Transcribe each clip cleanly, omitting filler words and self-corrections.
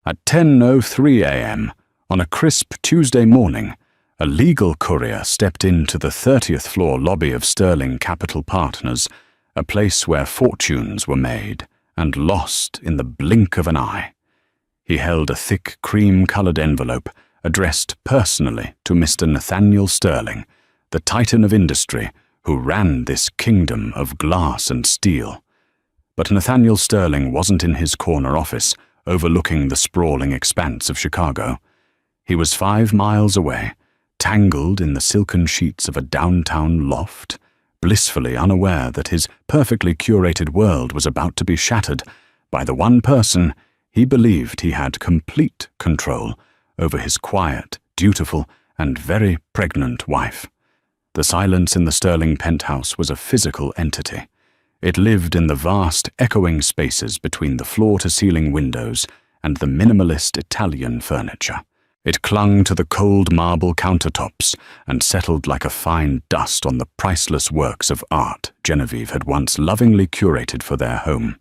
At 10:03 a.m., on a crisp Tuesday morning, a legal courier stepped into the 30th floor lobby of Sterling Capital Partners, a place where fortunes were made and lost in the blink of an eye. He held a thick cream-colored envelope addressed personally to Mr. Nathaniel Sterling, the titan of industry who ran this kingdom of glass and steel. But Nathaniel Sterling wasn't in his corner office, overlooking the sprawling expanse of Chicago. He was 5 miles away, tangled in the silken sheets of a downtown loft, blissfully unaware that his perfectly curated world was about to be shattered by the one person he believed he had complete control over: his quiet, dutiful, and very pregnant wife. The silence in the Sterling penthouse was a physical entity. It lived in the vast, echoing spaces between the floor-to-ceiling windows and the minimalist Italian furniture. It clung to the cold marble countertops and settled like a fine dust on the priceless works of art Genevieve had once lovingly curated for their home.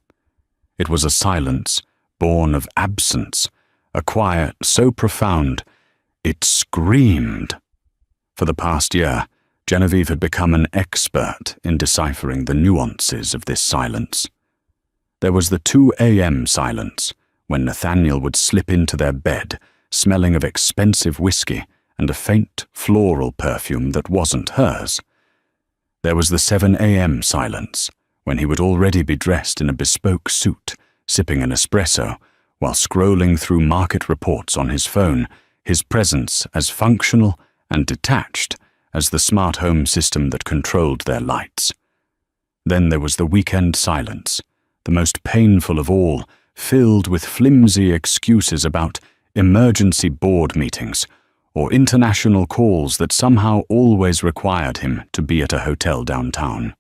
It was a silence born of absence, a quiet so profound it screamed. For the past year, Genevieve had become an expert in deciphering the nuances of this silence. There was the 2 a.m. silence, when Nathaniel would slip into their bed, smelling of expensive whiskey and a faint floral perfume that wasn't hers. There was the 7 a.m. silence, when he would already be dressed in a bespoke suit, sipping an espresso, while scrolling through market reports on his phone, his presence as functional and detached as the smart home system that controlled their lights. Then there was the weekend silence, the most painful of all, filled with flimsy excuses about emergency board meetings or international calls that somehow always required him to be at a hotel downtown.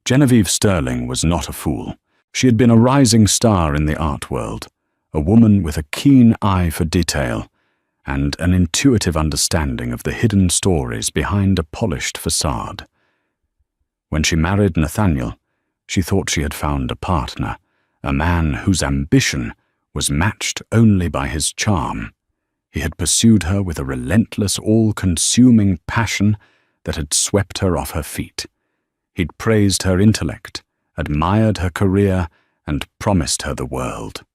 Genevieve Sterling was not a fool. She had been a rising star in the art world, a woman with a keen eye for detail and an intuitive understanding of the hidden stories behind a polished facade. When she married Nathaniel, she thought she had found a partner, a man whose ambition was matched only by his charm. He had pursued her with a relentless, all-consuming passion that had swept her off her feet. He'd praised her intellect, admired her career, and promised her the world.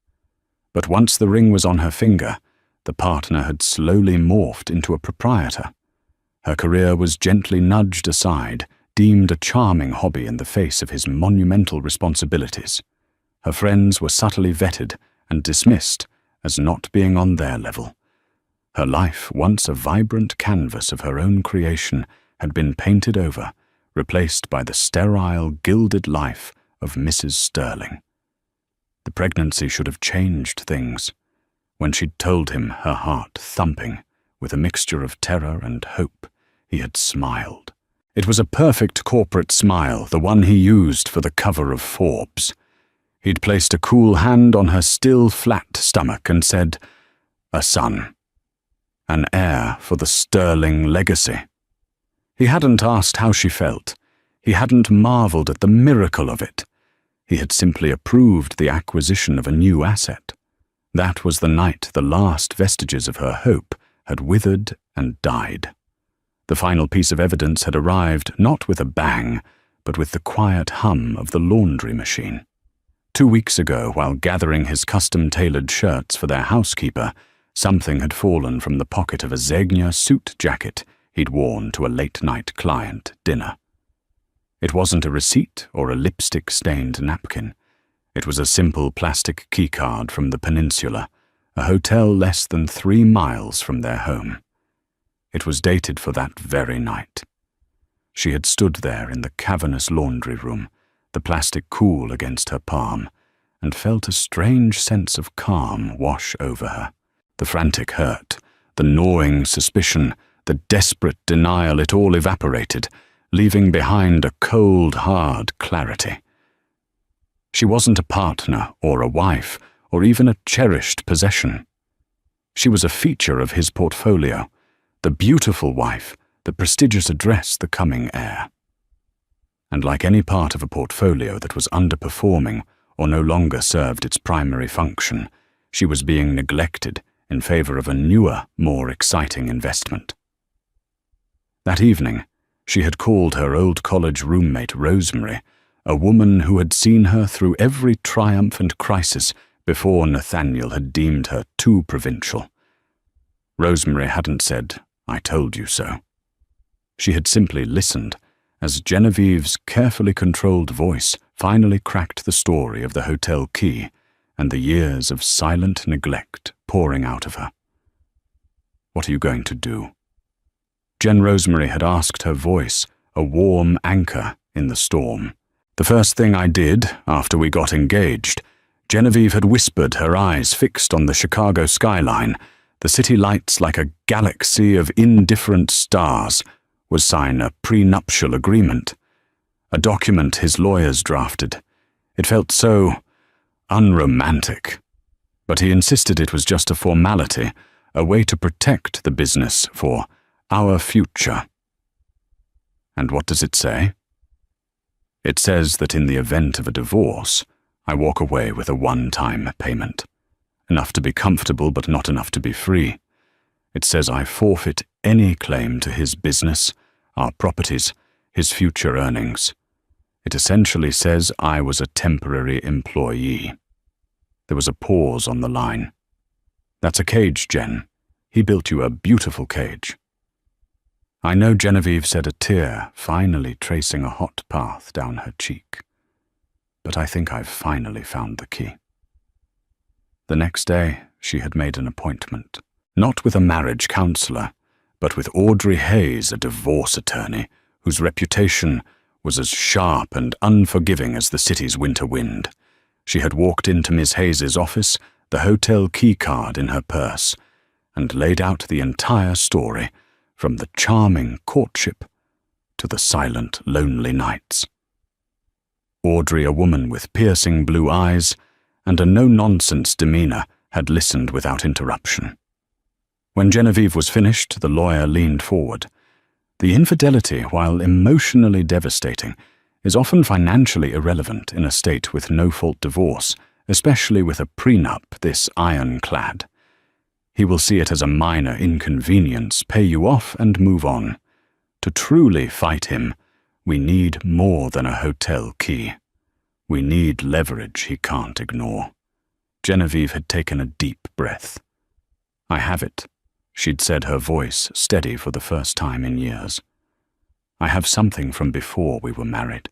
But once the ring was on her finger, the partner had slowly morphed into a proprietor. Her career was gently nudged aside, deemed a charming hobby in the face of his monumental responsibilities. Her friends were subtly vetted and dismissed as not being on their level. Her life, once a vibrant canvas of her own creation, had been painted over, replaced by the sterile, gilded life of Mrs. Sterling. The pregnancy should have changed things. When she'd told him, her heart thumping, with a mixture of terror and hope, he had smiled. It was a perfect corporate smile, the one he used for the cover of Forbes. He'd placed a cool hand on her still flat stomach and said, "A son. An heir for the Sterling legacy." He hadn't asked how she felt. He hadn't marveled at the miracle of it. He had simply approved the acquisition of a new asset. That was the night the last vestiges of her hope had withered and died. The final piece of evidence had arrived not with a bang, but with the quiet hum of the laundry machine. 2 weeks ago, while gathering his custom-tailored shirts for their housekeeper, something had fallen from the pocket of a Zegna suit jacket he'd worn to a late-night client dinner. It wasn't a receipt or a lipstick-stained napkin. It was a simple plastic keycard from the peninsula, a hotel less than 3 miles from their home. It was dated for that very night. She had stood there in the cavernous laundry room, the plastic cool against her palm, and felt a strange sense of calm wash over her. The frantic hurt, the gnawing suspicion, the desperate denial, it all evaporated, leaving behind a cold, hard clarity. She wasn't a partner or a wife or even a cherished possession. She was a feature of his portfolio, the beautiful wife, the prestigious address, the coming heir. And like any part of a portfolio that was underperforming or no longer served its primary function, She was being neglected in favor of a newer, more exciting investment. That evening, she had called her old college roommate Rosemary, a woman who had seen her through every triumph and crisis before Nathaniel had deemed her too provincial. Rosemary hadn't said, "I told you so." She had simply listened as Genevieve's carefully controlled voice finally cracked the story of the hotel key and the years of silent neglect pouring out of her. "What are you going to do?" Jen Rosemary had asked, her voice a warm anchor in the storm. "The first thing I did after we got engaged," Genevieve had whispered, her eyes fixed on the Chicago skyline, the city lights like a galaxy of indifferent stars, was sign a prenuptial agreement. A document his lawyers drafted. It felt so unromantic. But he insisted it was just a formality, a way to protect the business for our future. And what does it say? It says that in the event of a divorce, I walk away with a one-time payment. Enough to be comfortable, but not enough to be free. It says I forfeit any claim to his business, our properties, his future earnings. It essentially says I was a temporary employee. There was a pause on the line. "That's a cage, Jen. He built you a beautiful cage." I know Genevieve said, a tear finally tracing a hot path down her cheek. But I think I've finally found the key. The next day, she had made an appointment, not with a marriage counselor, but with Audrey Hayes, a divorce attorney, whose reputation was as sharp and unforgiving as the city's winter wind. She had walked into Miss Hayes's office, the hotel key card in her purse, and laid out the entire story, from the charming courtship to the silent, lonely nights. Audrey, a woman with piercing blue eyes and a no-nonsense demeanor, had listened without interruption. When Genevieve was finished, the lawyer leaned forward. The infidelity, while emotionally devastating, is often financially irrelevant in a state with no-fault divorce, especially with a prenup this ironclad. He will see it as a minor inconvenience, pay you off and move on. To truly fight him, we need more than a hotel key. We need leverage he can't ignore. Genevieve had taken a deep breath. "I have it," she'd said, her voice steady for the first time in years. "I have something from before we were married,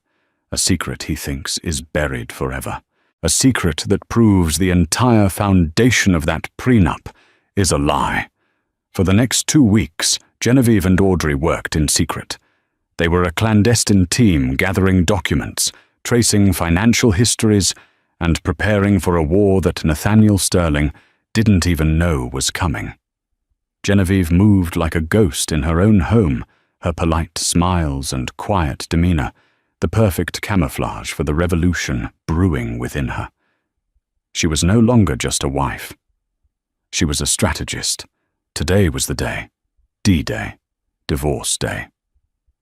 a secret he thinks is buried forever, a secret that proves the entire foundation of that prenup is a lie." For the next 2 weeks, Genevieve and Audrey worked in secret. They were a clandestine team gathering documents, tracing financial histories, and preparing for a war that Nathaniel Sterling didn't even know was coming. Genevieve moved like a ghost in her own home, her polite smiles and quiet demeanor, the perfect camouflage for the revolution brewing within her. She was no longer just a wife. She was a strategist. Today was the day. D-Day. Divorce Day.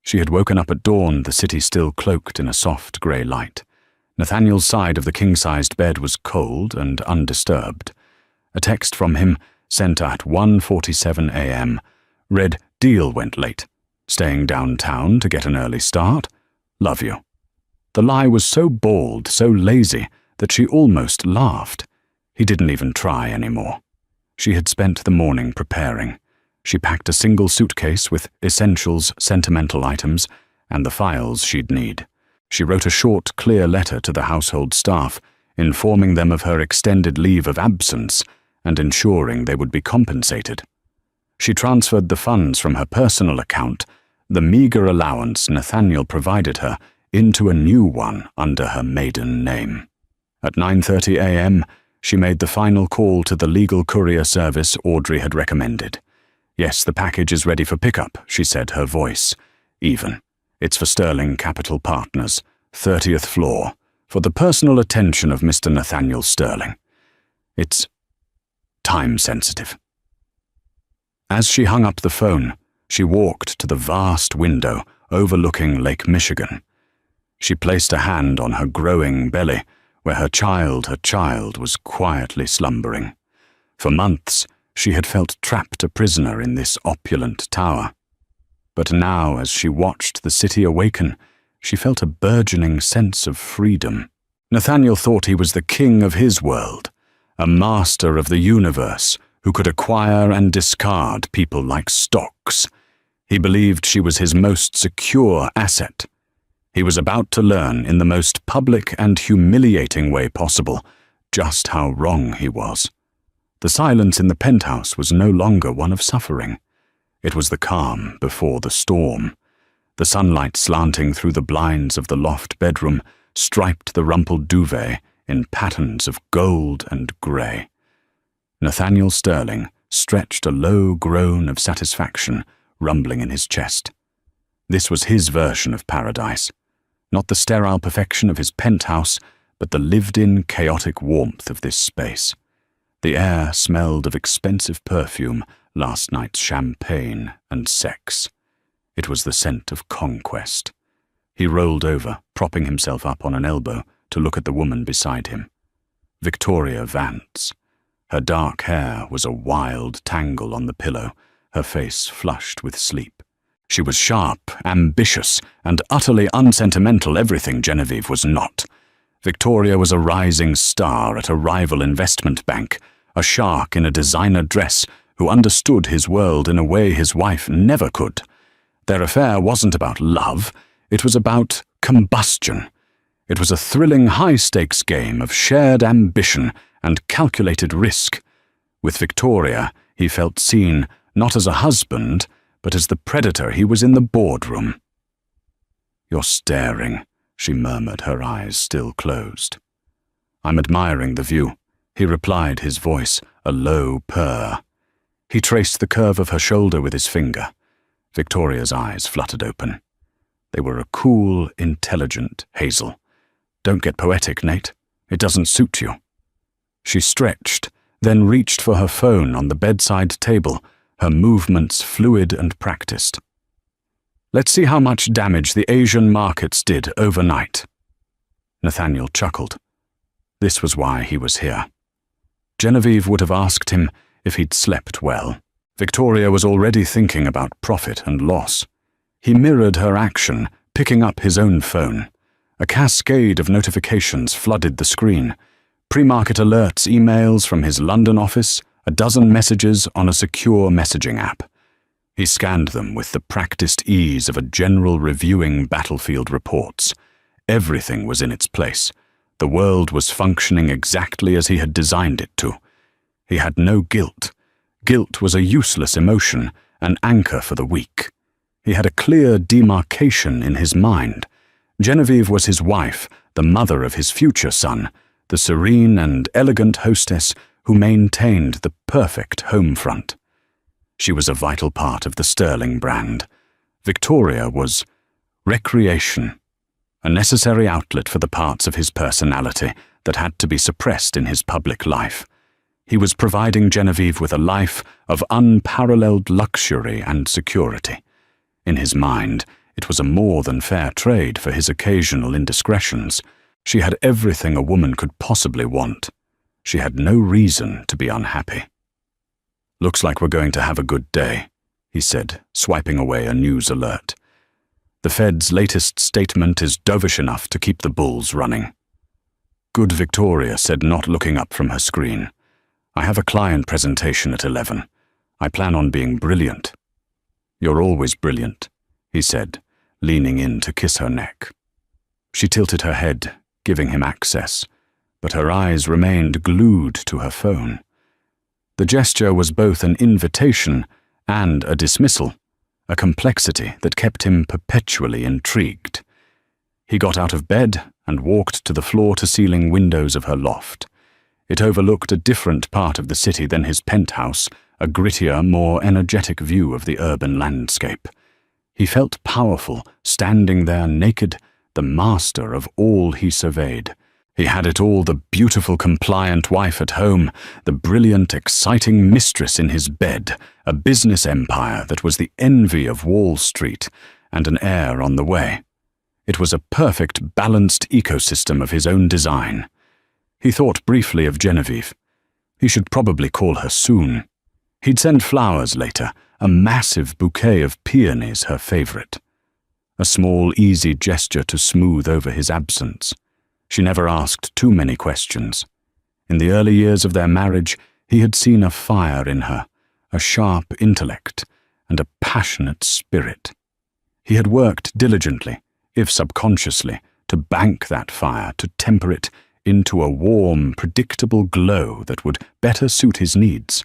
She had woken up at dawn, the city still cloaked in a soft grey light. Nathaniel's side of the king-sized bed was cold and undisturbed. A text from him, sent at 1:47 a.m., read, "Deal went late. Staying downtown to get an early start. Love you." The lie was so bald, so lazy, that she almost laughed. He didn't even try anymore. She had spent the morning preparing. She packed a single suitcase with essentials, sentimental items, and the files she'd need. She wrote a short, clear letter to the household staff, informing them of her extended leave of absence and ensuring they would be compensated. She transferred the funds from her personal account, the meager allowance Nathaniel provided her, into a new one under her maiden name. At 9:30 a.m., she made the final call to the legal courier service Audrey had recommended. "Yes, the package is ready for pickup," she said, her voice even. "It's for Sterling Capital Partners, 30th floor, for the personal attention of Mr. Nathaniel Sterling. It's time-sensitive." As she hung up the phone, she walked to the vast window overlooking Lake Michigan. She placed a hand on her growing belly, where her child was quietly slumbering. For months, she had felt trapped a prisoner in this opulent tower. But now, as she watched the city awaken, she felt a burgeoning sense of freedom. Nathaniel thought he was the king of his world, a master of the universe who could acquire and discard people like stocks. He believed she was his most secure asset. He was about to learn in the most public and humiliating way possible just how wrong he was. The silence in the penthouse was no longer one of suffering. It was the calm before the storm. The sunlight slanting through the blinds of the loft bedroom striped the rumpled duvet in patterns of gold and grey. Nathaniel Sterling stretched a low groan of satisfaction rumbling in his chest. This was his version of paradise. Not the sterile perfection of his penthouse, but the lived-in chaotic warmth of this space. The air smelled of expensive perfume, last night's champagne and sex. It was the scent of conquest. He rolled over, propping himself up on an elbow to look at the woman beside him. Victoria Vance. Her dark hair was a wild tangle on the pillow, her face flushed with sleep. She was sharp, ambitious, and utterly unsentimental, everything Genevieve was not. Victoria was a rising star at a rival investment bank, a shark in a designer dress who understood his world in a way his wife never could. Their affair wasn't about love, it was about combustion. It was a thrilling high-stakes game of shared ambition and calculated risk. With Victoria, he felt seen not as a husband, but as the predator he was in the boardroom. "You're staring," she murmured, her eyes still closed. "I'm admiring the view," he replied, his voice a low purr. He traced the curve of her shoulder with his finger. Victoria's eyes fluttered open. They were a cool, intelligent hazel. "Don't get poetic, Nate. It doesn't suit you." She stretched, then reached for her phone on the bedside table, her movements fluid and practiced. "Let's see how much damage the Asian markets did overnight." Nathaniel chuckled. This was why he was here. Genevieve would have asked him if he'd slept well. Victoria was already thinking about profit and loss. He mirrored her action, picking up his own phone. A cascade of notifications flooded the screen. Pre-market alerts, emails from his London office, a dozen messages on a secure messaging app. He scanned them with the practiced ease of a general reviewing battlefield reports. Everything was in its place. The world was functioning exactly as he had designed it to. He had no guilt. Guilt was a useless emotion, an anchor for the weak. He had a clear demarcation in his mind. Genevieve was his wife, the mother of his future son, the serene and elegant hostess who maintained the perfect home front. She was a vital part of the Sterling brand. Victoria was recreation, a necessary outlet for the parts of his personality that had to be suppressed in his public life. He was providing Genevieve with a life of unparalleled luxury and security. In his mind, it was a more than fair trade for his occasional indiscretions. She had everything a woman could possibly want. She had no reason to be unhappy. "Looks like we're going to have a good day," he said, swiping away a news alert. "The Fed's latest statement is dovish enough to keep the bulls running." "Good," Victoria said, not looking up from her screen. "I have a client presentation at 11. I plan on being brilliant." "You're always brilliant," he said, leaning in to kiss her neck. She tilted her head, giving him access, but her eyes remained glued to her phone. The gesture was both an invitation and a dismissal, a complexity that kept him perpetually intrigued. He got out of bed and walked to the floor-to-ceiling windows of her loft. It overlooked a different part of the city than his penthouse, a grittier, more energetic view of the urban landscape. He felt powerful, standing there naked, the master of all he surveyed. He had it all: the beautiful, compliant wife at home, the brilliant, exciting mistress in his bed, a business empire that was the envy of Wall Street, and an heir on the way. It was a perfect, balanced ecosystem of his own design. He thought briefly of Genevieve. He should probably call her soon. He'd send flowers later, a massive bouquet of peonies, her favorite. A small, easy gesture to smooth over his absence. She never asked too many questions. In the early years of their marriage, he had seen a fire in her, a sharp intellect, and a passionate spirit. He had worked diligently, if subconsciously, to bank that fire, to temper it into a warm, predictable glow that would better suit his needs.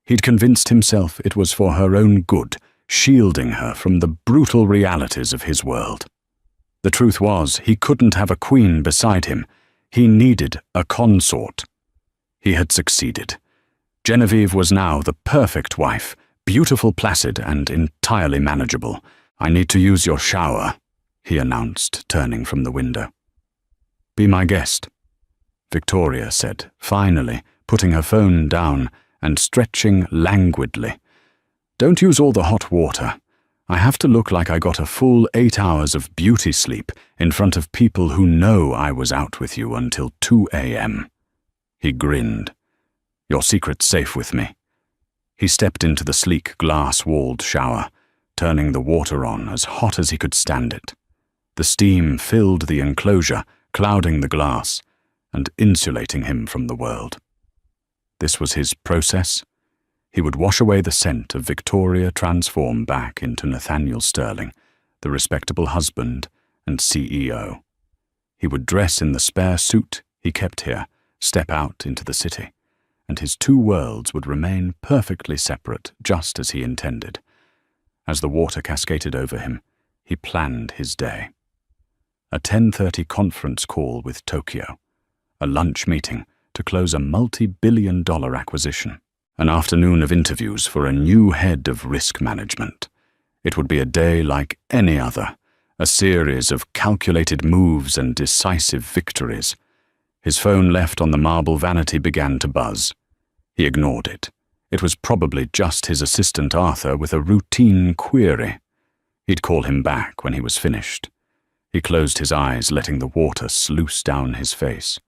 He'd convinced himself it was for her own good, shielding her from the brutal realities of his world. The truth was, he couldn't have a queen beside him. He needed a consort. He had succeeded. Genevieve was now the perfect wife, beautiful, placid, and entirely manageable. "I need to use your shower," he announced, turning from the window. "Be my guest," Victoria said, finally, putting her phone down and stretching languidly. "Don't use all the hot water. I have to look like I got a full 8 hours of beauty sleep in front of people who know I was out with you until 2 a.m. He grinned. "Your secret's safe with me." He stepped into the sleek glass-walled shower, turning the water on as hot as he could stand it. The steam filled the enclosure, clouding the glass and insulating him from the world. This was his process. He would wash away the scent of Victoria, transform back into Nathaniel Sterling, the respectable husband and CEO. He would dress in the spare suit he kept here, step out into the city, and his two worlds would remain perfectly separate, just as he intended. As the water cascaded over him, he planned his day. A 10:30 conference call with Tokyo, a lunch meeting to close a multi-billion-dollar acquisition, an afternoon of interviews for a new head of risk management. It would be a day like any other, a series of calculated moves and decisive victories. His phone left on the marble vanity began to buzz. He ignored it. It was probably just his assistant Arthur with a routine query. He'd call him back when he was finished. He closed his eyes, letting the water sluice down his face.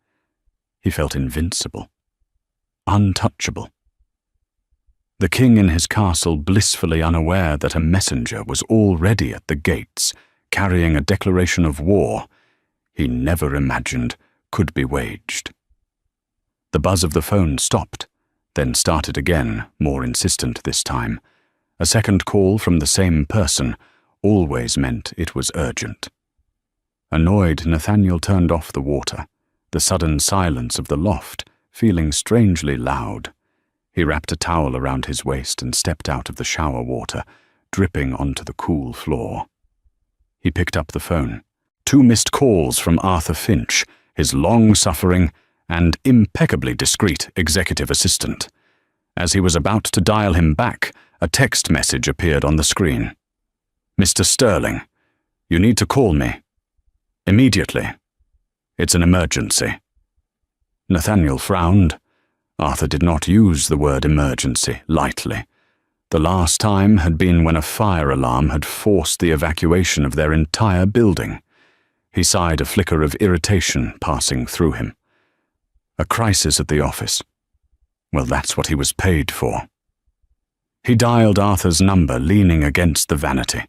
He felt invincible, untouchable. The king in his castle, blissfully unaware that a messenger was already at the gates, carrying a declaration of war he never imagined could be waged. The buzz of the phone stopped, then started again, more insistent this time. A second call from the same person always meant it was urgent. Annoyed, Nathaniel turned off the water, the sudden silence of the loft feeling strangely loud. He wrapped a towel around his waist and stepped out of the shower water, dripping onto the cool floor. He picked up the phone. 2 missed calls from Arthur Finch, his long-suffering and impeccably discreet executive assistant. As he was about to dial him back, a text message appeared on the screen. "Mr. Sterling, you need to call me. Immediately. It's an emergency." Nathaniel frowned. Arthur did not use the word emergency lightly. The last time had been when a fire alarm had forced the evacuation of their entire building. He sighed, a flicker of irritation passing through him. A crisis at the office. Well, that's what he was paid for. He dialed Arthur's number, leaning against the vanity.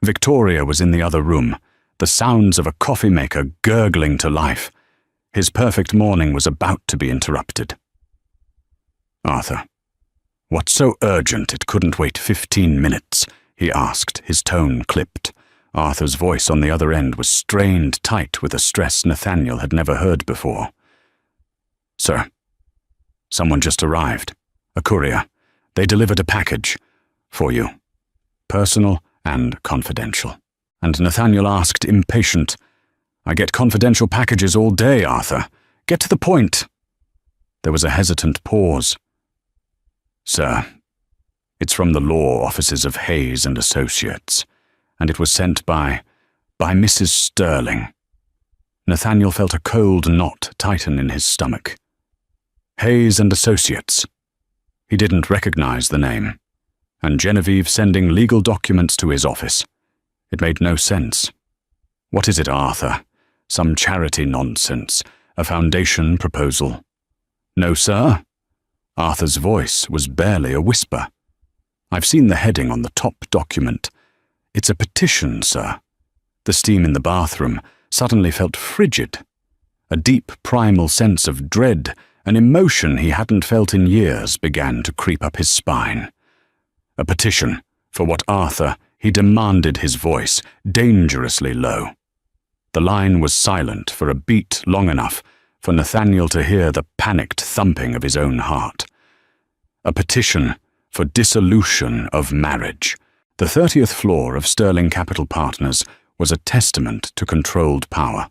Victoria was in the other room, the sounds of a coffee maker gurgling to life. His perfect morning was about to be interrupted. "Arthur, what's so urgent it couldn't wait 15 minutes?" he asked, his tone clipped. Arthur's voice on the other end was strained tight with a stress Nathaniel had never heard before. "Sir, someone just arrived. A courier. They delivered a package. For you. Personal and confidential." And Nathaniel asked, impatient, "I get confidential packages all day, Arthur. Get to the point." There was a hesitant pause. "Sir, it's from the law offices of Hayes and Associates, and it was sent by Mrs. Sterling." Nathaniel felt a cold knot tighten in his stomach. Hayes and Associates. He didn't recognize the name. And Genevieve sending legal documents to his office. It made no sense. "What is it, Arthur? Some charity nonsense? A foundation proposal?" "No, sir. Arthur's voice was barely a whisper. "I've seen the heading on the top document. It's a petition, sir." The steam in the bathroom suddenly felt frigid. A deep primal sense of dread, an emotion he hadn't felt in years, began to creep up his spine. A petition for what Arthur, he demanded, his voice dangerously low. The line was silent for a beat long enough for Nathaniel to hear the panicked thumping of his own heart. A petition for dissolution of marriage. The 30th floor of Sterling Capital Partners was a testament to controlled power.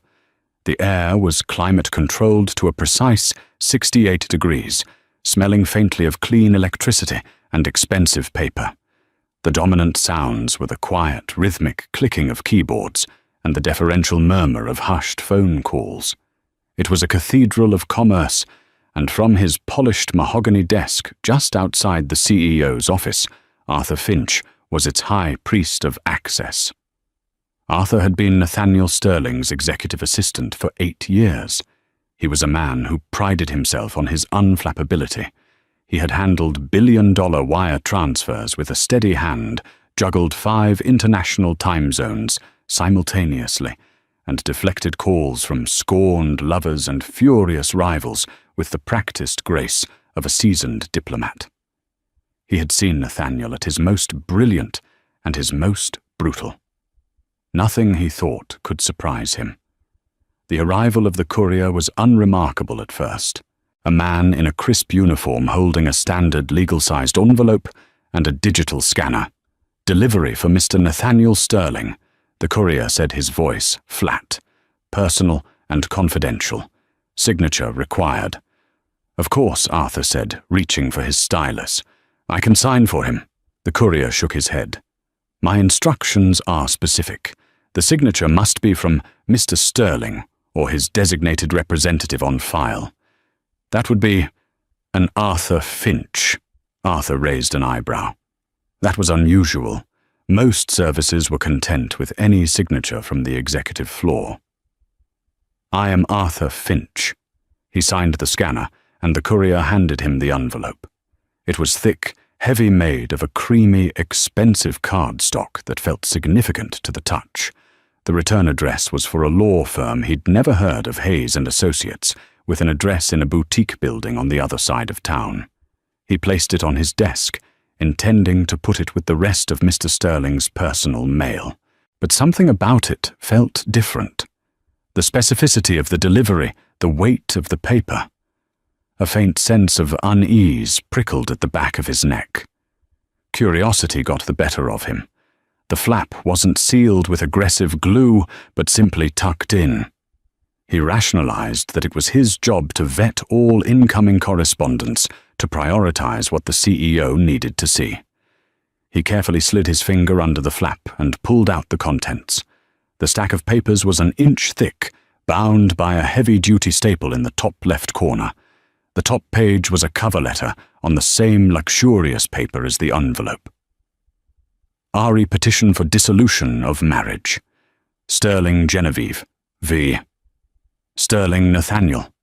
The air was climate-controlled to a precise 68 degrees, smelling faintly of clean electricity and expensive paper. The dominant sounds were the quiet, rhythmic clicking of keyboards and the deferential murmur of hushed phone calls. It was a cathedral of commerce, and from his polished mahogany desk just outside the CEO's office, Arthur Finch was its high priest of access. Arthur had been Nathaniel Sterling's executive assistant for 8 years. He was a man who prided himself on his unflappability. He had handled billion-dollar wire transfers with a steady hand, juggled 5 international time zones simultaneously, and deflected calls from scorned lovers and furious rivals with the practiced grace of a seasoned diplomat. He had seen Nathaniel at his most brilliant and his most brutal. Nothing, he thought, could surprise him. The arrival of the courier was unremarkable at first. A man in a crisp uniform holding a standard legal-sized envelope and a digital scanner. "Delivery for Mr. Nathaniel Sterling," the courier said, his voice flat, personal and confidential. "Signature required." "Of course," Arthur said, reaching for his stylus. "I can sign for him." The courier shook his head. "My instructions are specific. The signature must be from Mr. Sterling or his designated representative on file." "That would be an Arthur Finch." Arthur raised an eyebrow. That was unusual. Most services were content with any signature from the executive floor. "I am Arthur Finch." He signed the scanner, and the courier handed him the envelope. It was thick, heavy, made of a creamy, expensive cardstock that felt significant to the touch. The return address was for a law firm he'd never heard of, Hayes and Associates, with an address in a boutique building on the other side of town. He placed it on his desk, intending to put it with the rest of Mr. Sterling's personal mail. But something about it felt different. The specificity of the delivery, the weight of the paper. A faint sense of unease prickled at the back of his neck. Curiosity got the better of him. The flap wasn't sealed with aggressive glue, but simply tucked in. He rationalized that it was his job to vet all incoming correspondence, to prioritize what the CEO needed to see. He carefully slid his finger under the flap and pulled out the contents. The stack of papers was an inch thick, bound by a heavy-duty staple in the top left corner. The top page was a cover letter on the same luxurious paper as the envelope. "RE petition for dissolution of marriage. Sterling Genevieve, v. Sterling Nathaniel."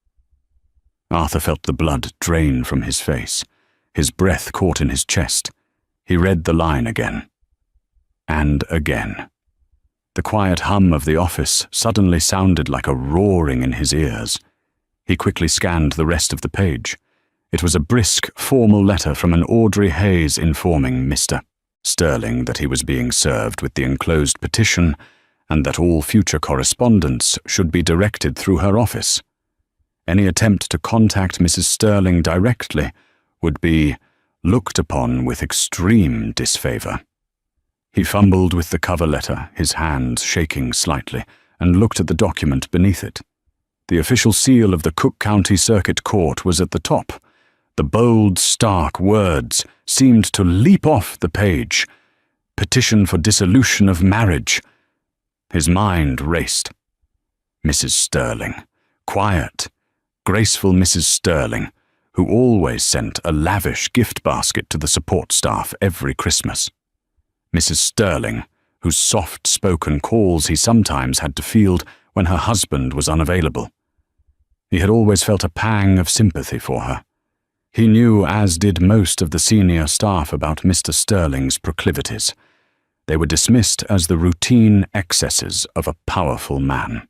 Arthur felt the blood drain from his face. His breath caught in his chest. He read the line again. And again. The quiet hum of the office suddenly sounded like a roaring in his ears. He quickly scanned the rest of the page. It was a brisk, formal letter from an Audrey Hayes informing Mr. Sterling that he was being served with the enclosed petition and that all future correspondence should be directed through her office. Any attempt to contact Mrs. Sterling directly would be looked upon with extreme disfavor. He fumbled with the cover letter, his hands shaking slightly, and looked at the document beneath it. The official seal of the Cook County Circuit Court was at the top. The bold, stark words seemed to leap off the page. Petition for dissolution of marriage. His mind raced. Mrs. Sterling. Quiet, graceful Mrs. Sterling, who always sent a lavish gift basket to the support staff every Christmas. Mrs. Sterling, whose soft-spoken calls he sometimes had to field when her husband was unavailable. He had always felt a pang of sympathy for her. He knew, as did most of the senior staff, about Mr. Sterling's proclivities. They were dismissed as the routine excesses of a powerful man.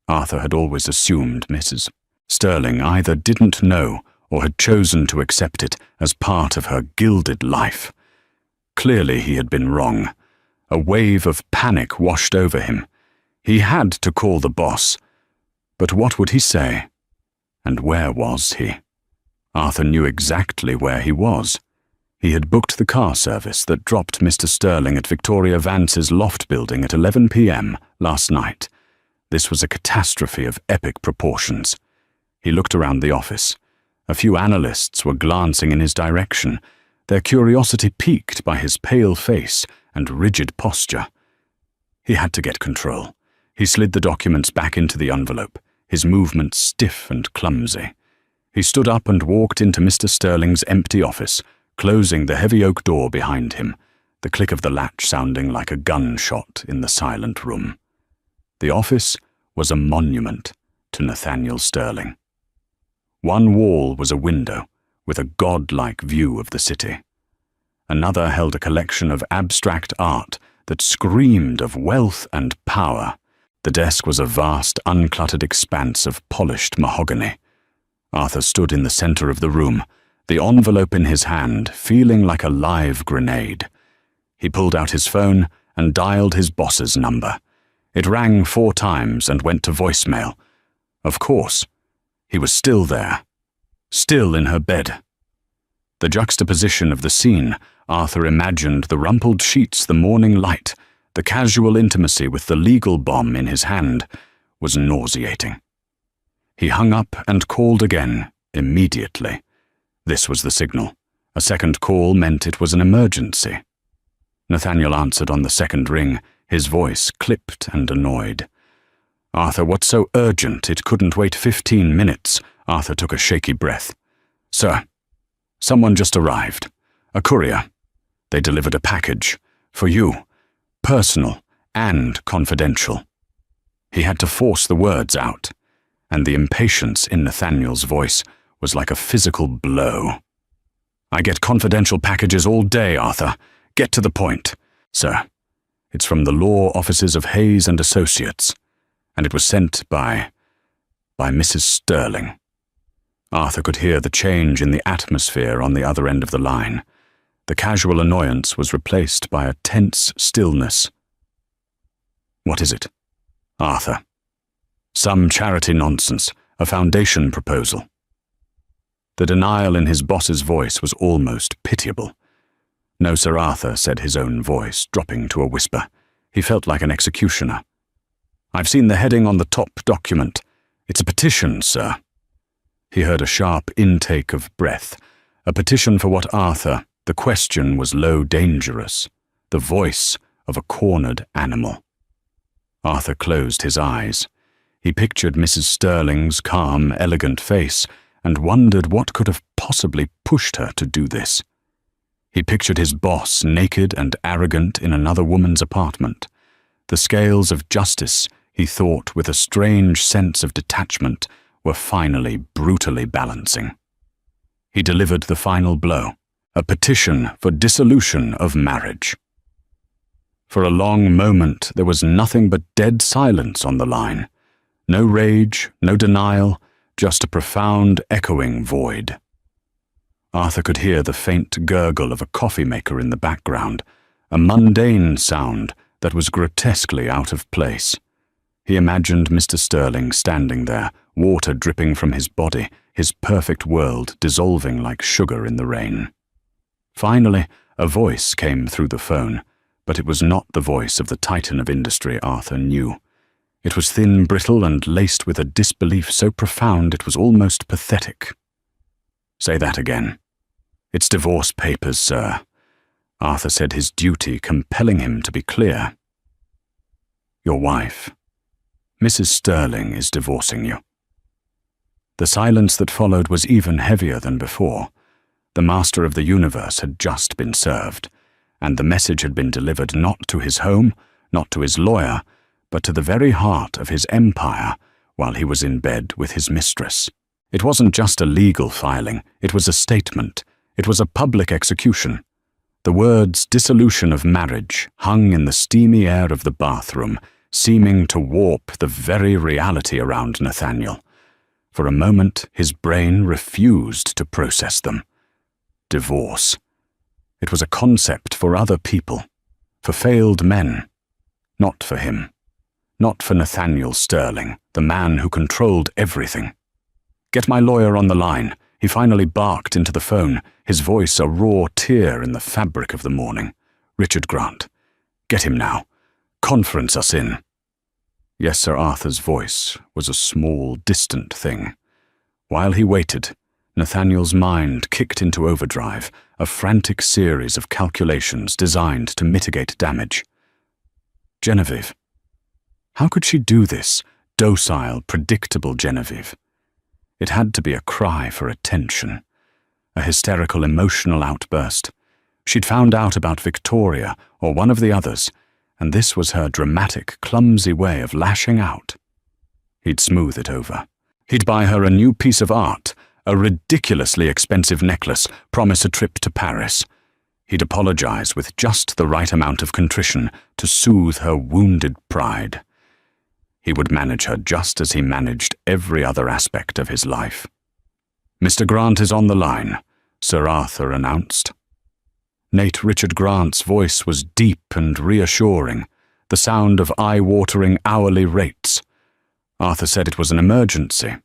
Arthur had always assumed Mrs. Sterling either didn't know or had chosen to accept it as part of her gilded life. Clearly he had been wrong. A wave of panic washed over him. He had to call the boss. But what would he say? And where was he? Arthur knew exactly where he was. He had booked the car service that dropped Mr. Sterling at Victoria Vance's loft building at 11 p.m. last night. This was a catastrophe of epic proportions. He looked around the office. A few analysts were glancing in his direction, their curiosity piqued by his pale face and rigid posture. He had to get control. He slid the documents back into the envelope, his movements stiff and clumsy. He stood up and walked into Mr. Sterling's empty office, closing the heavy oak door behind him, the click of the latch sounding like a gunshot in the silent room. The office was a monument to Nathaniel Sterling. One wall was a window, with a godlike view of the city. Another held a collection of abstract art that screamed of wealth and power. The desk was a vast, uncluttered expanse of polished mahogany. Arthur stood in the center of the room, the envelope in his hand, feeling like a live grenade. He pulled out his phone and dialed his boss's number. It rang 4 times and went to voicemail. Of course, he was still there, still in her bed. The juxtaposition of the scene, Arthur imagined the rumpled sheets, the morning light, the casual intimacy with the legal bomb in his hand, was nauseating. He hung up and called again, immediately. This was the signal. A second call meant it was an emergency. Nathaniel answered on the second ring, his voice clipped and annoyed. "Arthur, what's so urgent it couldn't wait 15 minutes?" Arthur took a shaky breath. "Sir, someone just arrived. A courier. They delivered a package. For you. Personal and confidential." He had to force the words out, and the impatience in Nathaniel's voice was like a physical blow. "I get confidential packages all day, Arthur. Get to the point." "Sir, it's from the law offices of Hayes and Associates, and it was sent by Mrs. Sterling." Arthur could hear the change in the atmosphere on the other end of the line. The casual annoyance was replaced by a tense stillness. "What is it?" "Arthur. Some charity nonsense, a foundation proposal." The denial in his boss's voice was almost pitiable. "No, Sir Arthur," said his own voice, dropping to a whisper. He felt like an executioner. "I've seen the heading on the top document. It's a petition, sir." He heard a sharp intake of breath. A petition for what, Arthur? The question was low dangerous, the voice of a cornered animal. Arthur closed his eyes. He pictured Mrs. Sterling's calm, elegant face and wondered what could have possibly pushed her to do this. He pictured his boss naked and arrogant in another woman's apartment. The scales of justice, he thought with a strange sense of detachment, were finally brutally balancing. He delivered the final blow, a petition for dissolution of marriage. For a long moment there was nothing but dead silence on the line. No rage, no denial, just a profound echoing void. Arthur could hear the faint gurgle of a coffee maker in the background, a mundane sound that was grotesquely out of place. He imagined Mr. Sterling standing there, water dripping from his body, his perfect world dissolving like sugar in the rain. Finally, a voice came through the phone, but it was not the voice of the titan of industry Arthur knew. It was thin, brittle, and laced with a disbelief so profound it was almost pathetic. "Say that again." "It's divorce papers, sir," Arthur said, his duty compelling him to be clear. "Your wife, Mrs. Sterling, is divorcing you." The silence that followed was even heavier than before. The master of the universe had just been served, and the message had been delivered not to his home, not to his lawyer, but to the very heart of his empire while he was in bed with his mistress. It wasn't just a legal filing, it was a statement. It was a public execution. The words dissolution of marriage hung in the steamy air of the bathroom, seeming to warp the very reality around Nathaniel. For a moment, his brain refused to process them. Divorce. It was a concept for other people, for failed men. Not for him. Not for Nathaniel Sterling, the man who controlled everything. "Get my lawyer on the line," he finally barked into the phone, his voice a raw tear in the fabric of the morning. "Richard Grant. Get him now. Conference us in." Yes, Sir Arthur's voice was a small, distant thing. While he waited, Nathaniel's mind kicked into overdrive, a frantic series of calculations designed to mitigate damage. Genevieve. How could she do this? Docile, predictable Genevieve. It had to be a cry for attention, a hysterical emotional outburst. She'd found out about Victoria or one of the others, and this was her dramatic, clumsy way of lashing out. He'd smooth it over. He'd buy her a new piece of art, a ridiculously expensive necklace, promise a trip to Paris. He'd apologize with just the right amount of contrition to soothe her wounded pride. He would manage her just as he managed every other aspect of his life. "Mr. Grant is on the line," Sir Arthur announced. Nate Richard Grant's voice was deep and reassuring, the sound of eye-watering hourly rates. Arthur said it was an emergency.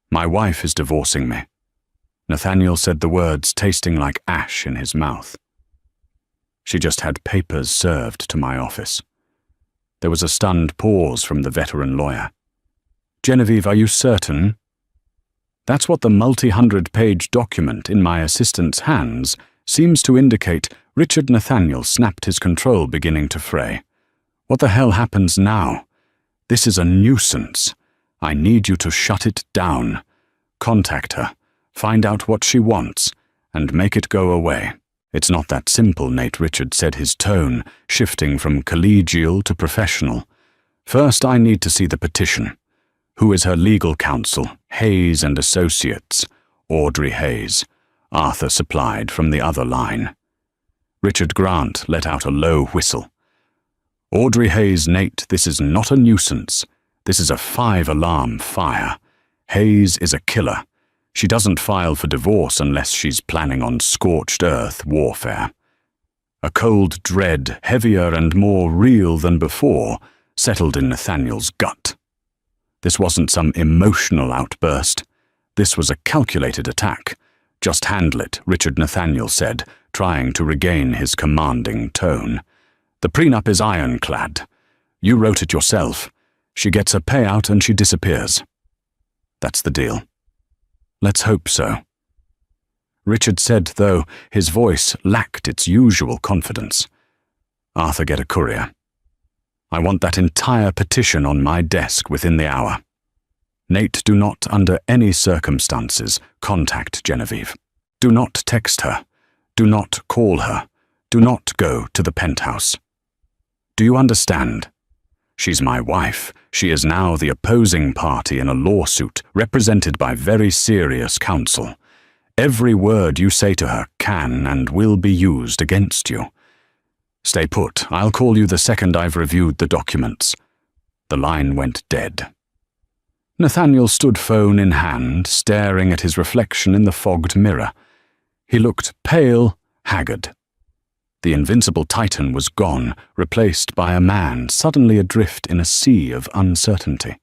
"My wife is divorcing me." Nathaniel said the words tasting like ash in his mouth. "She just had papers served to my office." There was a stunned pause from the veteran lawyer. "Genevieve, are you certain?" "That's what the multi-hundred-page document in my assistant's hands seems to indicate." Richard Nathaniel snapped his control, beginning to fray. "What the hell happens now? This is a nuisance. I need you to shut it down. Contact her, find out what she wants, and make it go away." "It's not that simple," Nate Richard said, his tone shifting from collegial to professional. "First, I need to see the petition. Who is her legal counsel?" "Hayes and Associates." "Audrey Hayes," Arthur supplied from the other line. Richard Grant let out a low whistle. "Audrey Hayes, Nate, this is not a nuisance. This is a 5-alarm fire. Hayes is a killer. She doesn't file for divorce unless she's planning on scorched earth warfare." A cold dread, heavier and more real than before, settled in Nathaniel's gut. This wasn't some emotional outburst. This was a calculated attack. "Just handle it," Richard Nathaniel said, trying to regain his commanding tone. "The prenup is ironclad. You wrote it yourself. She gets a payout and she disappears. That's the deal." "Let's hope so." Richard said, though his voice lacked its usual confidence. "Arthur, get a courier. I want that entire petition on my desk within the hour. Nate, do not, under any circumstances, contact Genevieve. Do not text her. Do not call her. Do not go to the penthouse. Do you understand? She's my wife. She is now the opposing party in a lawsuit represented by very serious counsel. Every word you say to her can and will be used against you. Stay put. I'll call you the second I've reviewed the documents." The line went dead. Nathaniel stood phone in hand, staring at his reflection in the fogged mirror. He looked pale, haggard. The invincible Titan was gone, replaced by a man suddenly adrift in a sea of uncertainty.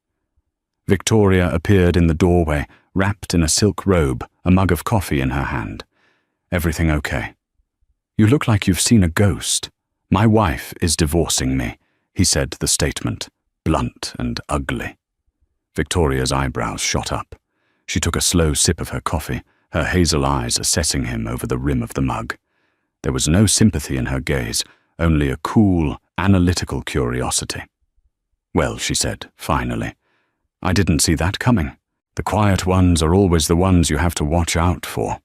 Victoria appeared in the doorway, wrapped in a silk robe, a mug of coffee in her hand. "Everything okay?" "You look like you've seen a ghost. My wife is divorcing me," he said the statement, blunt and ugly. Victoria's eyebrows shot up. She took a slow sip of her coffee, her hazel eyes assessing him over the rim of the mug. There was no sympathy in her gaze, only a cool, analytical curiosity. "Well," she said, finally, "I didn't see that coming. The quiet ones are always the ones you have to watch out for."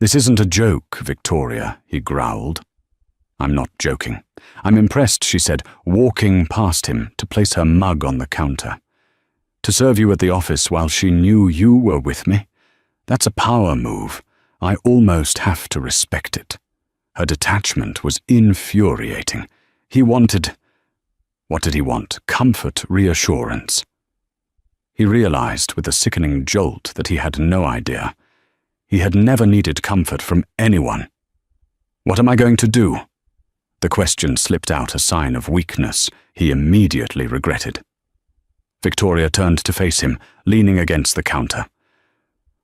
"This isn't a joke, Victoria," he growled. "I'm not joking. I'm impressed," she said, walking past him to place her mug on the counter. To serve you at the office while she knew you were with me? That's a power move. I almost have to respect it. Her detachment was infuriating. He wanted... What did he want? Comfort, reassurance. He realized with a sickening jolt that he had no idea. He had never needed comfort from anyone. What am I going to do? The question slipped out a sign of weakness he immediately regretted. Victoria turned to face him, leaning against the counter.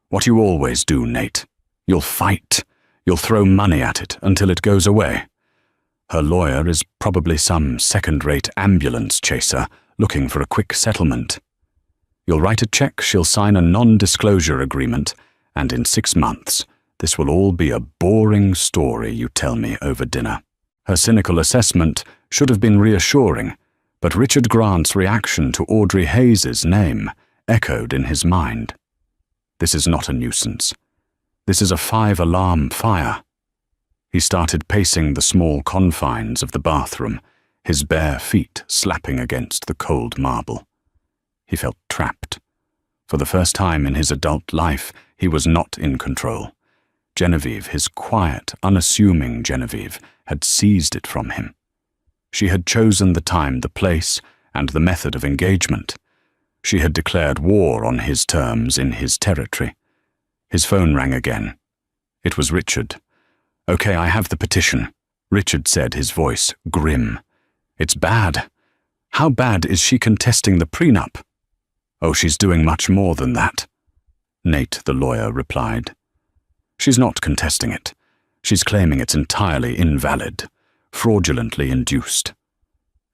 What you always do, Nate. You'll fight. You'll throw money at it until it goes away. Her lawyer is probably some second-rate ambulance chaser looking for a quick settlement. You'll write a check, she'll sign a non-disclosure agreement, and in 6 months, this will all be a boring story you tell me over dinner. Her cynical assessment should have been reassuring, but Richard Grant's reaction to Audrey Hayes's name echoed in his mind. This is not a nuisance. This is a 5-alarm fire. He started pacing the small confines of the bathroom, his bare feet slapping against the cold marble. He felt trapped. For the first time in his adult life, he was not in control. Genevieve, his quiet, unassuming Genevieve, had seized it from him. She had chosen the time, the place, and the method of engagement. She had declared war on his terms in his territory. His phone rang again. It was Richard. "Okay, I have the petition," Richard said, his voice grim. "It's bad. How bad is she contesting the prenup?" "Oh, she's doing much more than that," Nate, the lawyer, replied. "She's not contesting it. She's claiming it's entirely invalid, fraudulently induced."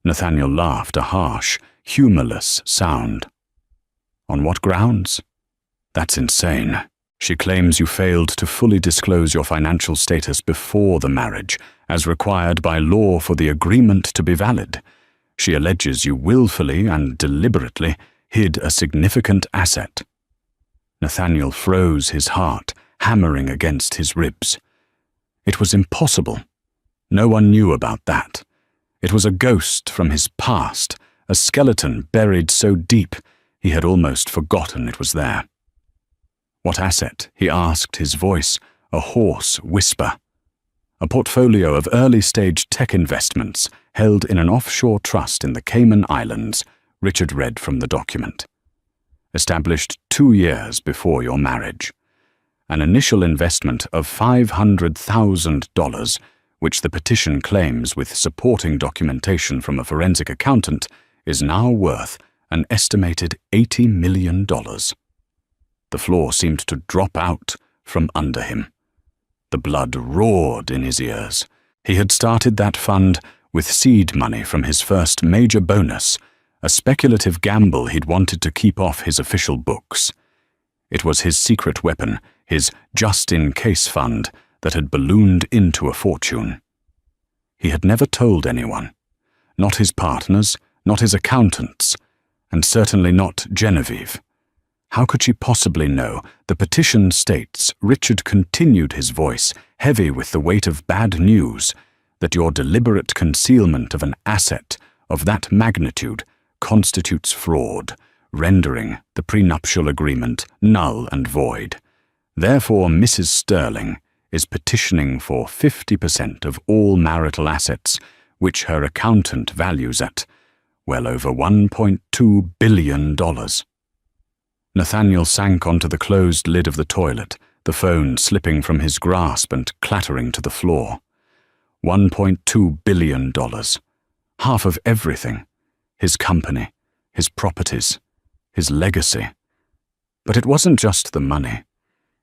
Nathaniel laughed, a harsh, humorless sound. "On what grounds?" "That's insane. She claims you failed to fully disclose your financial status before the marriage, as required by law for the agreement to be valid. She alleges you willfully and deliberately hid a significant asset." Nathaniel froze, his heart hammering against his ribs. It was impossible. No one knew about that. It was a ghost from his past, a skeleton buried so deep he had almost forgotten it was there. "What asset?" he asked, his voice a hoarse whisper. "A portfolio of early-stage tech investments held in an offshore trust in the Cayman Islands," Richard read from the document. "Established 2 years before your marriage. An initial investment of $500,000, which the petition claims with supporting documentation from a forensic accountant, is now worth an estimated $80 million. The floor seemed to drop out from under him. The blood roared in his ears. He had started that fund with seed money from his first major bonus, a speculative gamble he'd wanted to keep off his official books. It was his secret weapon, his just-in-case fund, that had ballooned into a fortune. He had never told anyone. Not his partners, not his accountants, and certainly not Genevieve. How could she possibly know? The petition states, Richard continued, his voice heavy with the weight of bad news, that your deliberate concealment of an asset of that magnitude constitutes fraud, rendering the prenuptial agreement null and void. Therefore, Mrs. Sterling is petitioning for 50% of all marital assets, which her accountant values at well over $1.2 billion. Nathaniel sank onto the closed lid of the toilet, the phone slipping from his grasp and clattering to the floor. $1.2 billion. Half of everything. His company, his properties, his legacy. But it wasn't just the money.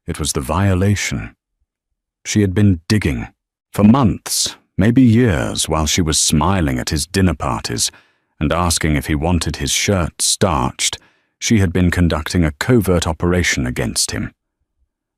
It was the violation. She had been digging for months, maybe years, while she was smiling at his dinner parties and asking if he wanted his shirt starched. She had been conducting a covert operation against him.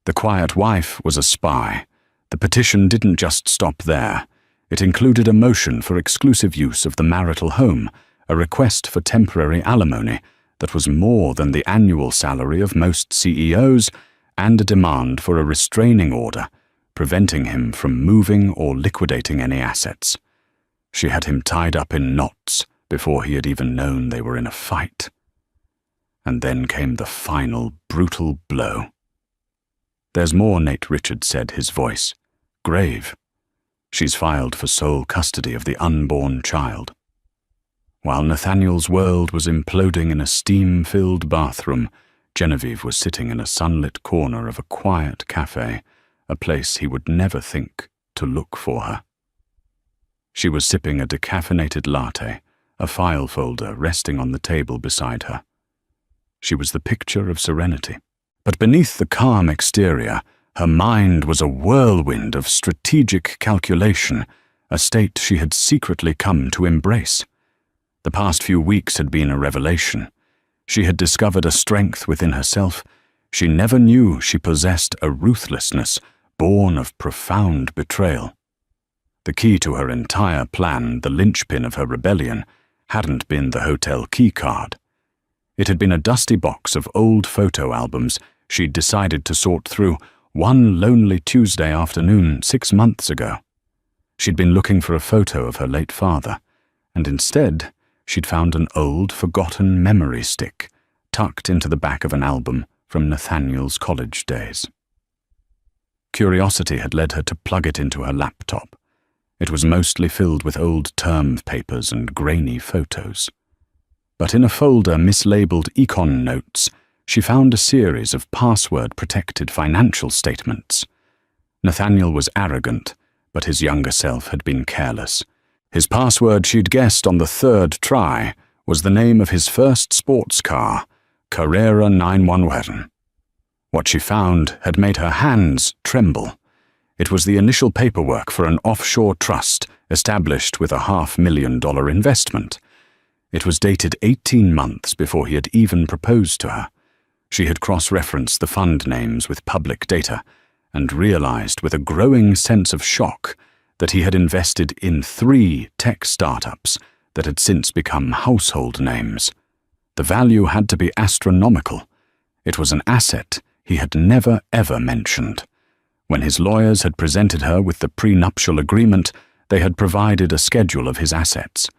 The quiet wife was a spy. The petition didn't just stop there. It included a motion for exclusive use of the marital home, a request for temporary alimony that was more than the annual salary of most CEOs, and a demand for a restraining order, preventing him from moving or liquidating any assets. She had him tied up in knots before he had even known they were in a fight. And then came the final, brutal blow. "There's more," Nate Richards said, his voice grave. "She's filed for sole custody of the unborn child." While Nathaniel's world was imploding in a steam-filled bathroom, Genevieve was sitting in a sunlit corner of a quiet cafe, a place he would never think to look for her. She was sipping a decaffeinated latte, a file folder resting on the table beside her. She was the picture of serenity. But beneath the calm exterior, her mind was a whirlwind of strategic calculation, a state she had secretly come to embrace. The past few weeks had been a revelation. She had discovered a strength within herself. She never knew she possessed a ruthlessness born of profound betrayal. The key to her entire plan, the linchpin of her rebellion, hadn't been the hotel keycard. It had been a dusty box of old photo albums she'd decided to sort through one lonely Tuesday afternoon 6 months ago. She'd been looking for a photo of her late father, and instead she'd found an old, forgotten memory stick tucked into the back of an album from Nathaniel's college days. Curiosity had led her to plug it into her laptop. It was mostly filled with old term papers and grainy photos. But in a folder mislabeled Econ Notes, she found a series of password-protected financial statements. Nathaniel was arrogant, but his younger self had been careless. His password, she'd guessed on the 3rd try, was the name of his first sports car, Carrera 911. What she found had made her hands tremble. It was the initial paperwork for an offshore trust established with a $500,000 investment. It was dated 18 months before he had even proposed to her. She had cross-referenced the fund names with public data and realized with a growing sense of shock that he had invested in 3 tech startups that had since become household names. The value had to be astronomical. It was an asset he had never ever mentioned. When his lawyers had presented her with the prenuptial agreement, they had provided a schedule of his assets.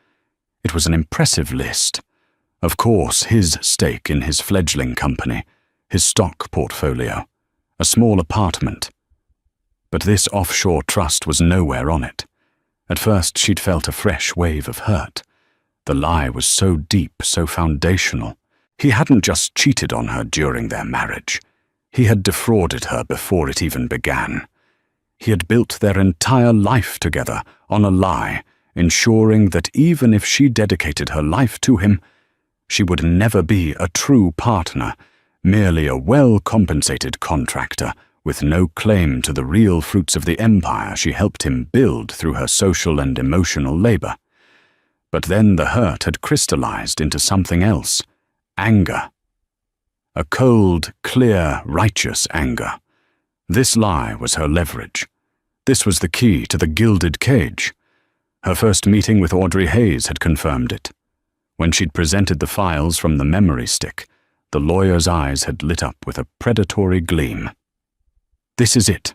It was an impressive list. Of course, his stake in his fledgling company, his stock portfolio, a small apartment. But this offshore trust was nowhere on it. At first, she'd felt a fresh wave of hurt. The lie was so deep, so foundational. He hadn't just cheated on her during their marriage. He had defrauded her before it even began. He had built their entire life together on a lie, ensuring that even if she dedicated her life to him, she would never be a true partner, merely a well-compensated contractor with no claim to the real fruits of the empire she helped him build through her social and emotional labor. But then the hurt had crystallized into something else: anger. A cold, clear, righteous anger. This lie was her leverage. This was the key to the gilded cage. Her first meeting with Audrey Hayes had confirmed it. When she'd presented the files from the memory stick, the lawyer's eyes had lit up with a predatory gleam. "This is it,"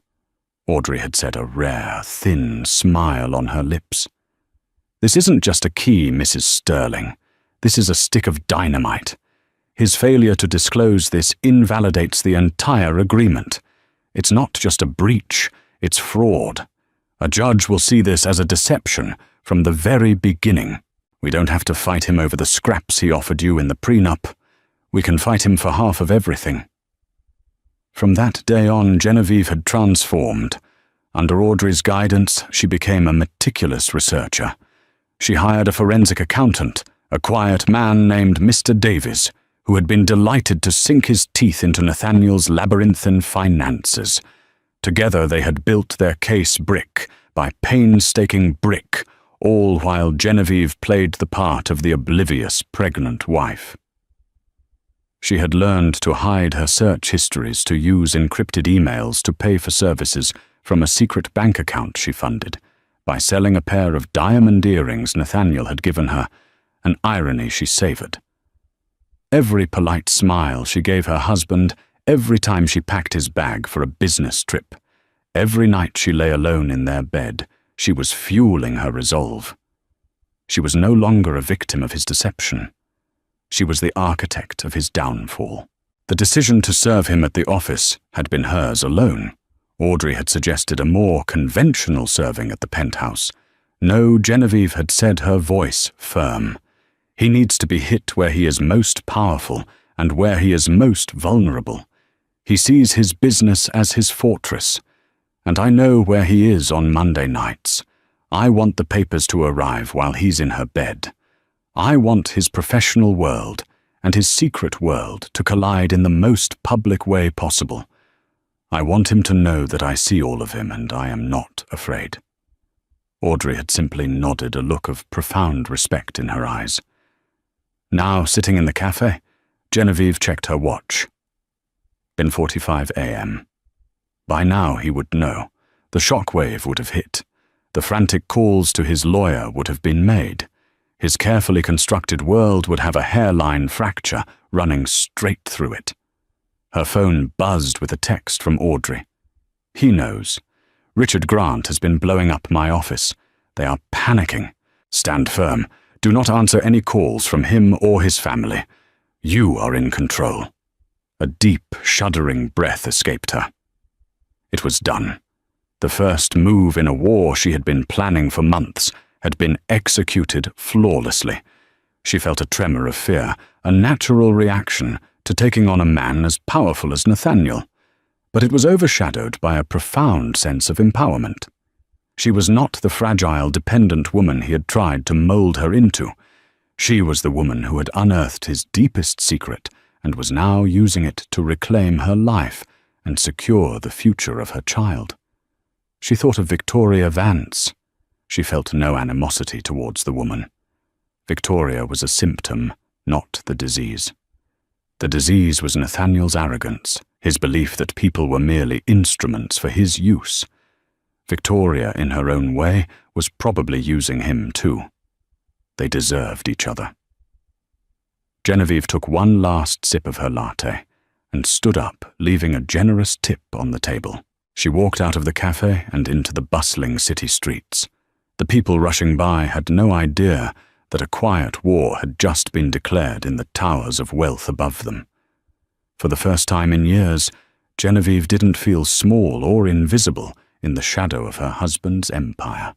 Audrey had said, a rare, thin smile on her lips. "This isn't just a key, Mrs. Sterling. This is a stick of dynamite. His failure to disclose this invalidates the entire agreement. It's not just a breach, it's fraud. A judge will see this as a deception from the very beginning. We don't have to fight him over the scraps he offered you in the prenup. We can fight him for half of everything." From that day on, Genevieve had transformed. Under Audrey's guidance, she became a meticulous researcher. She hired a forensic accountant, a quiet man named Mr. Davies, who had been delighted to sink his teeth into Nathaniel's labyrinthine finances. Together they had built their case brick by painstaking brick, all while Genevieve played the part of the oblivious pregnant wife. She had learned to hide her search histories, to use encrypted emails to pay for services from a secret bank account she funded, by selling a pair of diamond earrings Nathaniel had given her, an irony she savored. Every polite smile she gave her husband every time she packed his bag for a business trip. Every night she lay alone in their bed, she was fueling her resolve. She was no longer a victim of his deception. She was the architect of his downfall. The decision to serve him at the office had been hers alone. Audrey had suggested a more conventional serving at the penthouse. No, Genevieve had said, her voice firm. He needs to be hit where he is most powerful and where he is most vulnerable. He sees his business as his fortress. And I know where he is on Monday nights. I want the papers to arrive while he's in her bed. I want his professional world and his secret world to collide in the most public way possible. I want him to know that I see all of him and I am not afraid. Audrey had simply nodded, a look of profound respect in her eyes. Now, sitting in the cafe, Genevieve checked her watch. 10:45 a.m. By now he would know. The shockwave would have hit. The frantic calls to his lawyer would have been made. His carefully constructed world would have a hairline fracture running straight through it. Her phone buzzed with a text from Audrey. He knows. Richard Grant has been blowing up my office. They are panicking. Stand firm. Do not answer any calls from him or his family. You are in control. A deep, shuddering breath escaped her. It was done. The first move in a war she had been planning for months had been executed flawlessly. She felt a tremor of fear, a natural reaction to taking on a man as powerful as Nathaniel. But it was overshadowed by a profound sense of empowerment. She was not the fragile, dependent woman he had tried to mold her into. She was the woman who had unearthed his deepest secret and was now using it to reclaim her life and secure the future of her child. She thought of Victoria Vance. She felt no animosity towards the woman. Victoria was a symptom, not the disease. The disease was Nathaniel's arrogance, his belief that people were merely instruments for his use. Victoria, in her own way, was probably using him too. They deserved each other. Genevieve took one last sip of her latte and stood up, leaving a generous tip on the table. She walked out of the cafe and into the bustling city streets. The people rushing by had no idea that a quiet war had just been declared in the towers of wealth above them. For the first time in years, Genevieve didn't feel small or invisible in the shadow of her husband's empire.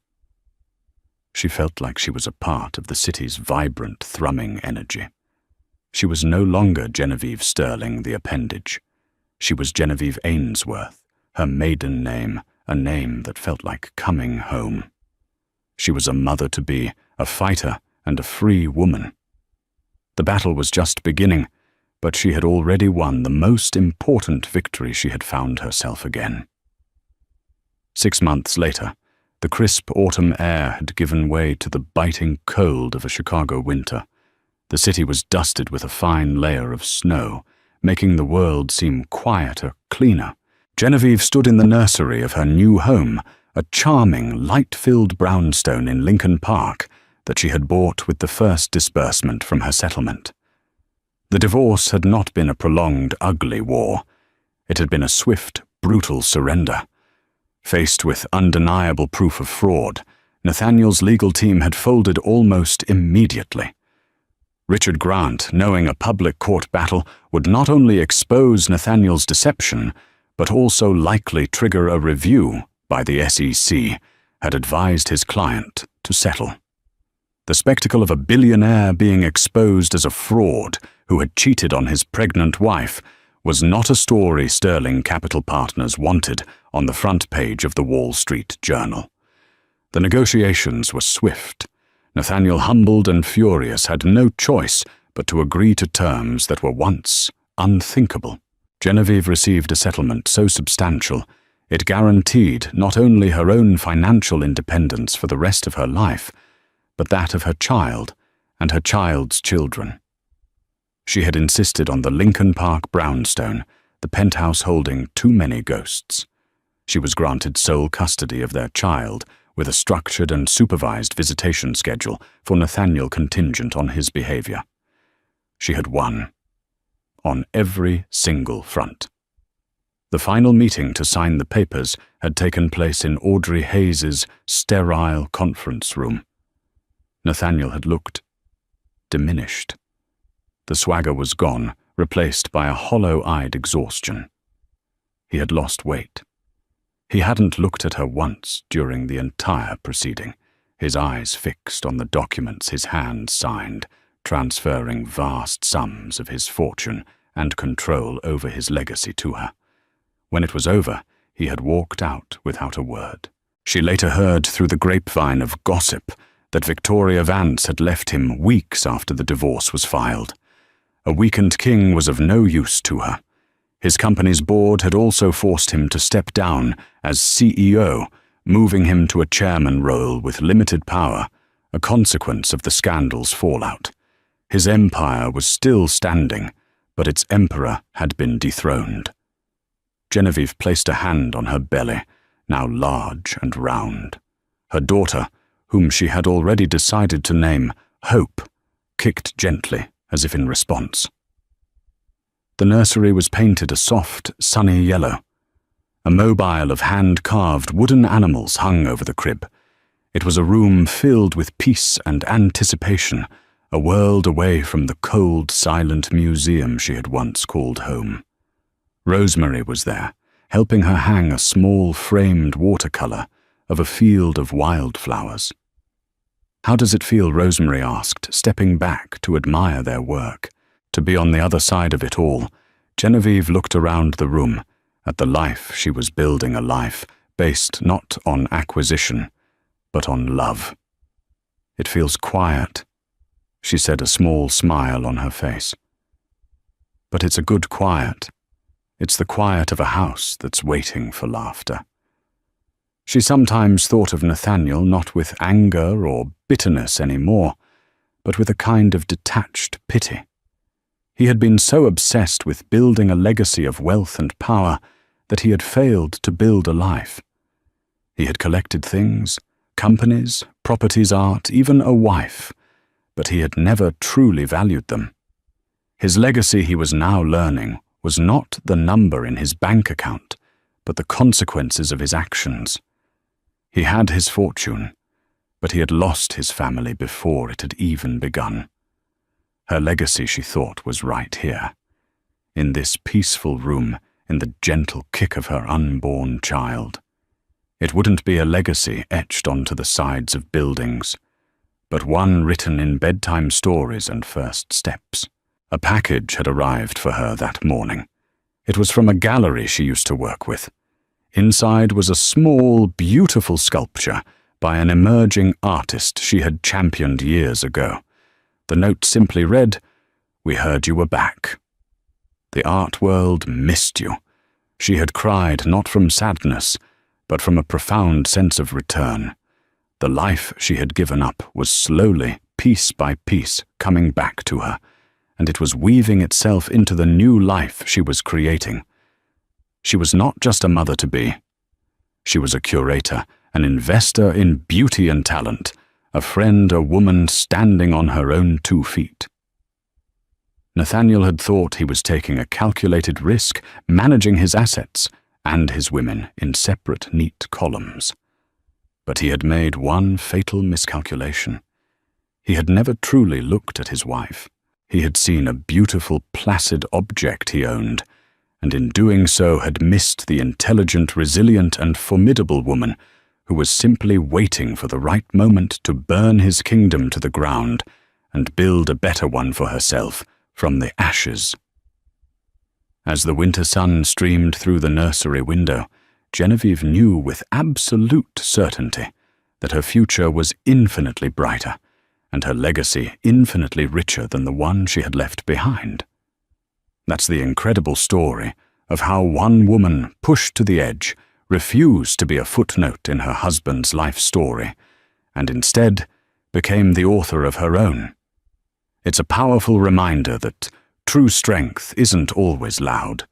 She felt like she was a part of the city's vibrant, thrumming energy. She was no longer Genevieve Sterling, the appendage. She was Genevieve Ainsworth, her maiden name, a name that felt like coming home. She was a mother-to-be, a fighter, and a free woman. The battle was just beginning, but she had already won the most important victory she had found herself again. 6 months later, the crisp autumn air had given way to the biting cold of a Chicago winter. The city was dusted with a fine layer of snow, making the world seem quieter, cleaner. Genevieve stood in the nursery of her new home, a charming, light-filled brownstone in Lincoln Park that she had bought with the first disbursement from her settlement. The divorce had not been a prolonged, ugly war. It had been a swift, brutal surrender. Faced with undeniable proof of fraud, Nathaniel's legal team had folded almost immediately. Richard Grant, knowing a public court battle would not only expose Nathaniel's deception, but also likely trigger a review by the SEC, had advised his client to settle. The spectacle of a billionaire being exposed as a fraud who had cheated on his pregnant wife was not a story Sterling Capital Partners wanted on the front page of the Wall Street Journal. The negotiations were swift. Nathaniel, humbled and furious, had no choice but to agree to terms that were once unthinkable. Genevieve received a settlement so substantial it guaranteed not only her own financial independence for the rest of her life, but that of her child and her child's children. She had insisted on the Lincoln Park brownstone, the penthouse holding too many ghosts. She was granted sole custody of their child, with a structured and supervised visitation schedule for Nathaniel contingent on his behavior. She had won, on every single front. The final meeting to sign the papers had taken place in Audrey Hayes's sterile conference room. Nathaniel had looked diminished. The swagger was gone, replaced by a hollow-eyed exhaustion. He had lost weight. He hadn't looked at her once during the entire proceeding, his eyes fixed on the documents his hand signed, transferring vast sums of his fortune and control over his legacy to her. When it was over, he had walked out without a word. She later heard through the grapevine of gossip that Victoria Vance had left him weeks after the divorce was filed. A weakened king was of no use to her. His company's board had also forced him to step down as CEO, moving him to a chairman role with limited power, a consequence of the scandal's fallout. His empire was still standing, but its emperor had been dethroned. Genevieve placed a hand on her belly, now large and round. Her daughter, whom she had already decided to name Hope, kicked gently as if in response. The nursery was painted a soft, sunny yellow. A mobile of hand-carved wooden animals hung over the crib. It was a room filled with peace and anticipation, a world away from the cold, silent museum she had once called home. Rosemary was there, helping her hang a small framed watercolor of a field of wildflowers. "How does it feel?" Rosemary asked, stepping back to admire their work. To be on the other side of it all, Genevieve looked around the room at the life she was building, a life based not on acquisition, but on love. "It feels quiet," she said, a small smile on her face. "But it's a good quiet. It's the quiet of a house that's waiting for laughter." She sometimes thought of Nathaniel not with anger or bitterness anymore, but with a kind of detached pity. He had been so obsessed with building a legacy of wealth and power that he had failed to build a life. He had collected things, companies, properties, art, even a wife, but he had never truly valued them. His legacy, he was now learning, was not the number in his bank account, but the consequences of his actions. He had his fortune, but he had lost his family before it had even begun. Her legacy, she thought, was right here, in this peaceful room, in the gentle kick of her unborn child. It wouldn't be a legacy etched onto the sides of buildings, but one written in bedtime stories and first steps. A package had arrived for her that morning. It was from a gallery she used to work with. Inside was a small, beautiful sculpture by an emerging artist she had championed years ago. The note simply read, "We heard you were back." The art world missed you. She had cried not from sadness, but from a profound sense of return. The life she had given up was slowly, piece by piece, coming back to her, and it was weaving itself into the new life she was creating. She was not just a mother-to-be. She was a curator, an investor in beauty and talent, a friend, a woman standing on her own 2 feet. Nathaniel had thought he was taking a calculated risk, managing his assets and his women in separate, neat columns. But he had made one fatal miscalculation. He had never truly looked at his wife. He had seen a beautiful, placid object he owned, and in doing so had missed the intelligent, resilient, and formidable woman who was simply waiting for the right moment to burn his kingdom to the ground and build a better one for herself from the ashes. As the winter sun streamed through the nursery window, Genevieve knew with absolute certainty that her future was infinitely brighter and her legacy infinitely richer than the one she had left behind. That's the incredible story of how one woman, pushed to the edge, refused to be a footnote in her husband's life story, and instead became the author of her own. It's a powerful reminder that true strength isn't always loud.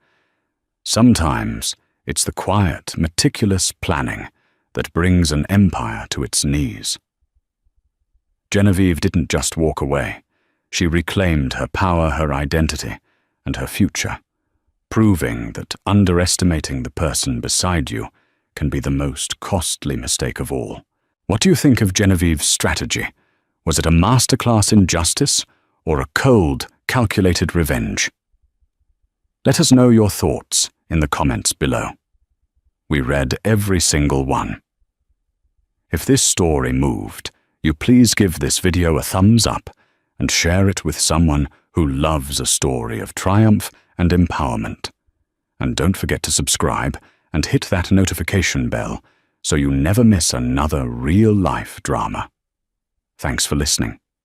Sometimes it's the quiet, meticulous planning that brings an empire to its knees. Genevieve didn't just walk away. She reclaimed her power, her identity, and her future, proving that underestimating the person beside you can be the most costly mistake of all. What do you think of Genevieve's strategy? Was it a masterclass in justice or a cold, calculated revenge? Let us know your thoughts in the comments below. We read every single one. If this story moved, you please give this video a thumbs up and share it with someone who loves a story of triumph and empowerment. And don't forget to subscribe and hit that notification bell so you never miss another real-life drama. Thanks for listening.